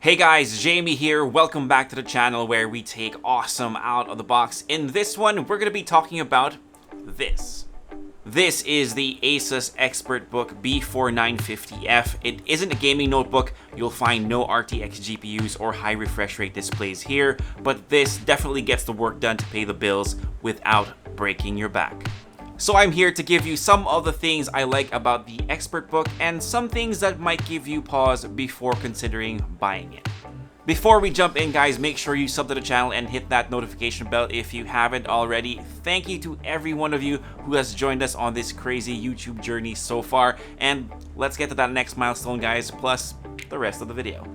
Hey guys, Jamie here. Welcome back to the channel where we take awesome out of the box. In this one, we're going to be talking about this. This is the Asus ExpertBook B9450F. It isn't a gaming notebook. You'll find no RTX GPUs or high refresh rate displays here, but this definitely gets the work done to pay the bills without breaking your back. So I'm here to give you some of the things I like about the ExpertBook and some things that might give you pause before considering buying it. Before we jump in, guys, make sure you sub to the channel and hit that notification bell if you haven't already. Thank you to every one of you who has joined us on this crazy YouTube journey so far, and let's get to that next milestone, guys, plus the rest of the video.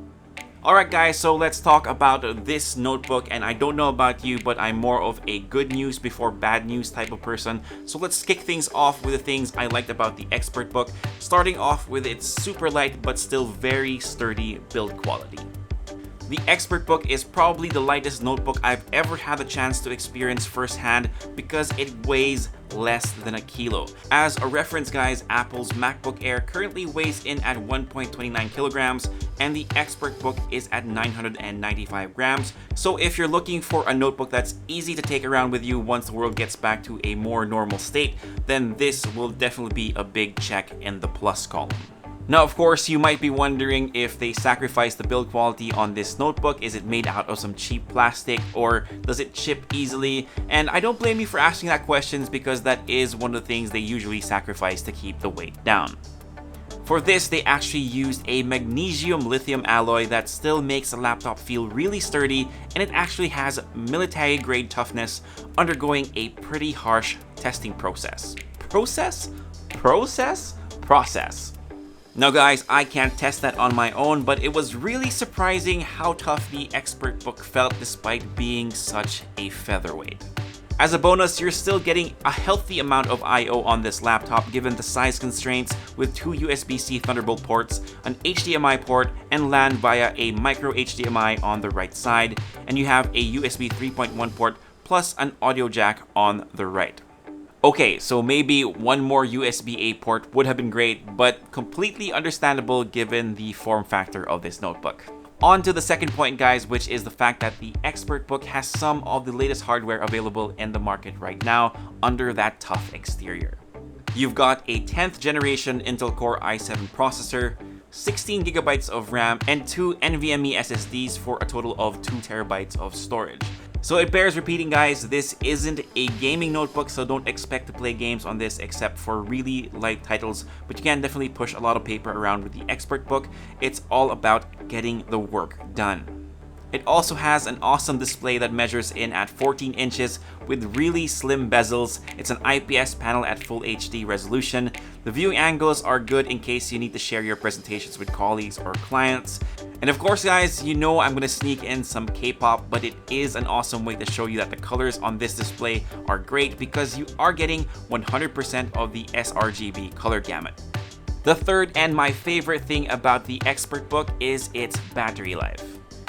Alright guys, so let's talk about this notebook, and I don't know about you, but I'm more of a good news before bad news type of person. So let's kick things off with the things I liked about the ExpertBook, starting off with its super light but still very sturdy build quality. The ExpertBook is probably the lightest notebook I've ever had the chance to experience firsthand because it weighs less than a kilo. As a reference, guys, Apple's MacBook Air currently weighs in at 1.29 kilograms and the ExpertBook is at 995 grams. So if you're looking for a notebook that's easy to take around with you once the world gets back to a more normal state, then this will definitely be a big check in the plus column. Now, of course, you might be wondering if they sacrificed the build quality on this notebook. Is it made out of some cheap plastic or does it chip easily? And I don't blame you for asking that question because that is one of the things they usually sacrifice to keep the weight down. For this, they actually used a magnesium lithium alloy that still makes the laptop feel really sturdy, and it actually has military grade toughness, undergoing a pretty harsh testing process. Process? Now guys, I can't test that on my own, but it was really surprising how tough the ExpertBook felt despite being such a featherweight. As a bonus, you're still getting a healthy amount of I/O on this laptop given the size constraints with two USB-C Thunderbolt ports, an HDMI port, and LAN via a micro HDMI on the right side, and you have a USB 3.1 port plus an audio jack on the right. Okay, so maybe one more USB-A port would have been great, but completely understandable given the form factor of this notebook. On to the second point, guys, which is the fact that the ExpertBook has some of the latest hardware available in the market right now under that tough exterior. You've got a 10th generation Intel Core i7 processor, 16 gigabytes of RAM, and two NVMe SSDs for a total of 2 terabytes of storage. So it bears repeating, guys, this isn't a gaming notebook, so don't expect to play games on this except for really light titles, but you can definitely push a lot of paper around with the ExpertBook. It's all about getting the work done. It also has an awesome display that measures in at 14 inches with really slim bezels. It's an IPS panel at full HD resolution. The viewing angles are good in case you need to share your presentations with colleagues or clients. And of course, guys, you know I'm going to sneak in some K-pop, but it is an awesome way to show you that the colors on this display are great because you are getting 100% of the sRGB color gamut. The third and my favorite thing about the ExpertBook is its battery life.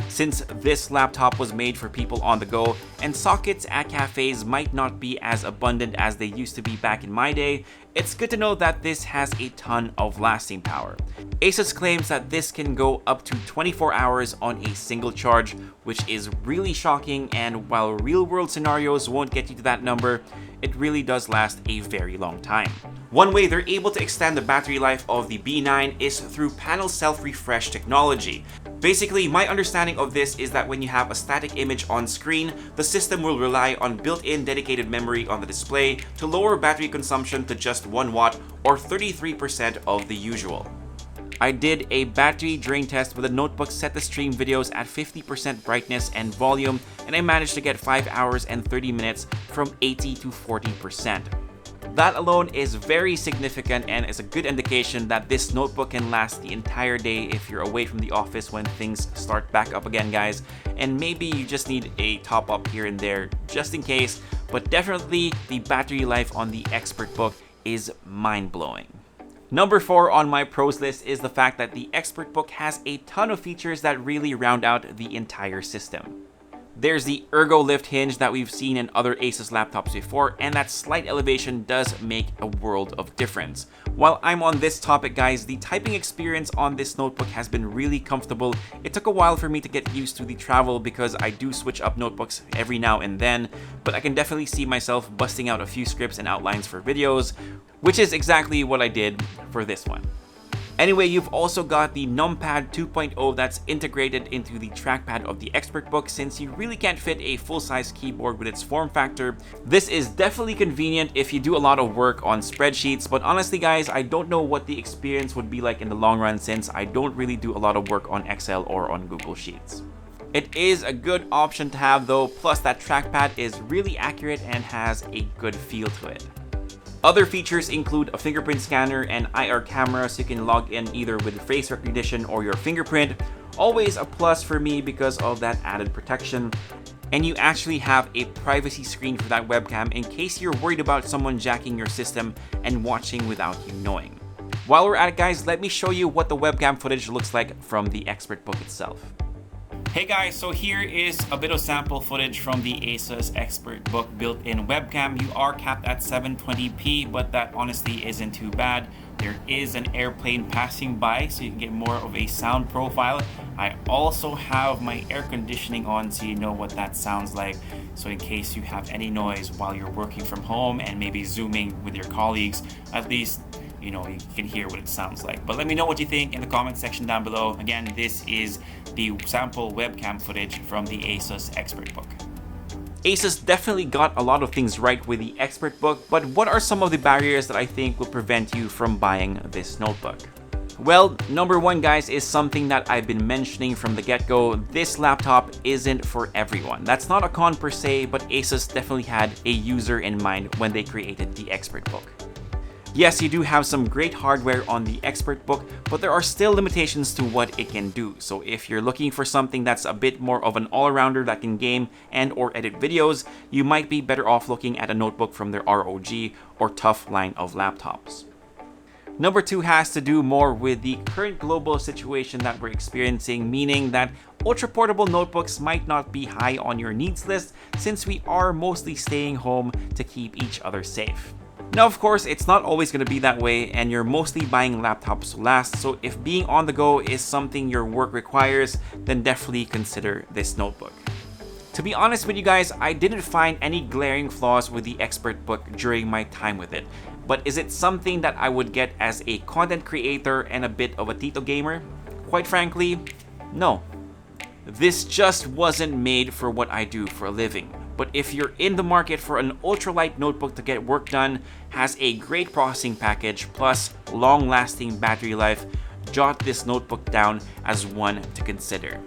Since this laptop was made for people on the go, and sockets at cafes might not be as abundant as they used to be back in my day, it's good to know that this has a ton of lasting power. Asus claims that this can go up to 24 hours on a single charge, which is really shocking, and while real-world scenarios won't get you to that number, it really does last a very long time. One way they're able to extend the battery life of the B9 is through panel self-refresh technology. Basically, my understanding of this is that when you have a static image on screen, the system will rely on built-in dedicated memory on the display to lower battery consumption to just 1 watt or 33% of the usual. I did a battery drain test with a notebook set to stream videos at 50% brightness and volume, and I managed to get 5 hours and 30 minutes from 80 to 40%. That alone is very significant and is a good indication that this notebook can last the entire day if you're away from the office when things start back up again, guys. And maybe you just need a top up here and there just in case, but definitely the battery life on the ExpertBook is mind-blowing. Number 4 on my pros list is the fact that the ExpertBook has a ton of features that really round out the entire system. There's the ergo lift hinge that we've seen in other Asus laptops before, and that slight elevation does make a world of difference. While I'm on this topic, guys, the typing experience on this notebook has been really comfortable. It took a while for me to get used to the travel because I do switch up notebooks every now and then, but I can definitely see myself busting out a few scripts and outlines for videos, which is exactly what I did for this one. Anyway, you've also got the numpad 2.0 that's integrated into the trackpad of the ExpertBook. Since you really can't fit a full-size keyboard with its form factor, this is definitely convenient if you do a lot of work on spreadsheets, but honestly guys, I don't know what the experience would be like in the long run since I don't really do a lot of work on Excel or on Google Sheets. It is a good option to have though, plus that trackpad is really accurate and has a good feel to it. Other features include a fingerprint scanner and IR camera, so you can log in either with face recognition or your fingerprint. Always a plus for me because of that added protection. And you actually have a privacy screen for that webcam in case you're worried about someone jacking your system and watching without you knowing. While we're at it guys, let me show you what the webcam footage looks like from the ExpertBook itself. Hey guys, so here is a bit of sample footage from the Asus ExpertBook built-in webcam. You are capped at 720p, but that honestly isn't too bad. There is an airplane passing by, so you can get more of a sound profile. I also have my air conditioning on, so you know what that sounds like. So in case you have any noise while you're working from home and maybe Zooming with your colleagues, at least you know you can hear what it sounds like. But let me know what you think in the comment section down below. Again, this is the sample webcam footage from the Asus ExpertBook. Asus definitely got a lot of things right with the ExpertBook, but what are some of the barriers that I think will prevent you from buying this notebook? Well, number one guys is something that I've been mentioning from the get-go. This laptop isn't for everyone. That's not a con per se, but Asus definitely had a user in mind when they created the ExpertBook. Yes, you do have some great hardware on the ExpertBook, but there are still limitations to what it can do. So if you're looking for something that's a bit more of an all-arounder that can game and or edit videos, you might be better off looking at a notebook from their ROG or TUF line of laptops. Number two has to do more with the current global situation that we're experiencing, meaning that ultra-portable notebooks might not be high on your needs list since we are mostly staying home to keep each other safe. Now, of course, it's not always going to be that way, and you're mostly buying laptops to last, so if being on the go is something your work requires, then definitely consider this notebook. To be honest with you guys, I didn't find any glaring flaws with the ExpertBook during my time with it, but is it something that I would get as a content creator and a bit of a Tito gamer? Quite frankly, no. This just wasn't made for what I do for a living. But if you're in the market for an ultralight notebook to get work done, has a great processing package, plus long-lasting battery life, jot this notebook down as one to consider.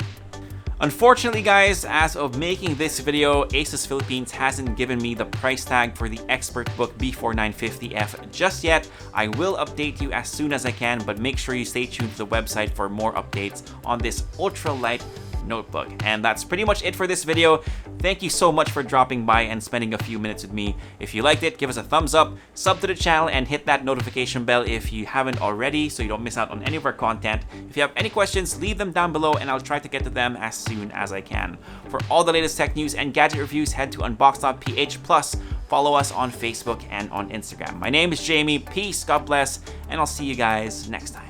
Unfortunately guys, as of making this video, Asus Philippines hasn't given me the price tag for the ExpertBook B9450F just yet. I will update you as soon as I can, but make sure you stay tuned to the website for more updates on this ultralight notebook. And that's pretty much it for this video. Thank you so much for dropping by and spending a few minutes with me. If you liked it, give us a thumbs up, sub to the channel, and hit that notification bell if you haven't already so you don't miss out on any of our content. If you have any questions, leave them down below and I'll try to get to them as soon as I can. For all the latest tech news and gadget reviews, head to unbox.ph, plus follow us on Facebook and on Instagram. My name is Jamie, peace, God bless, and I'll see you guys next time.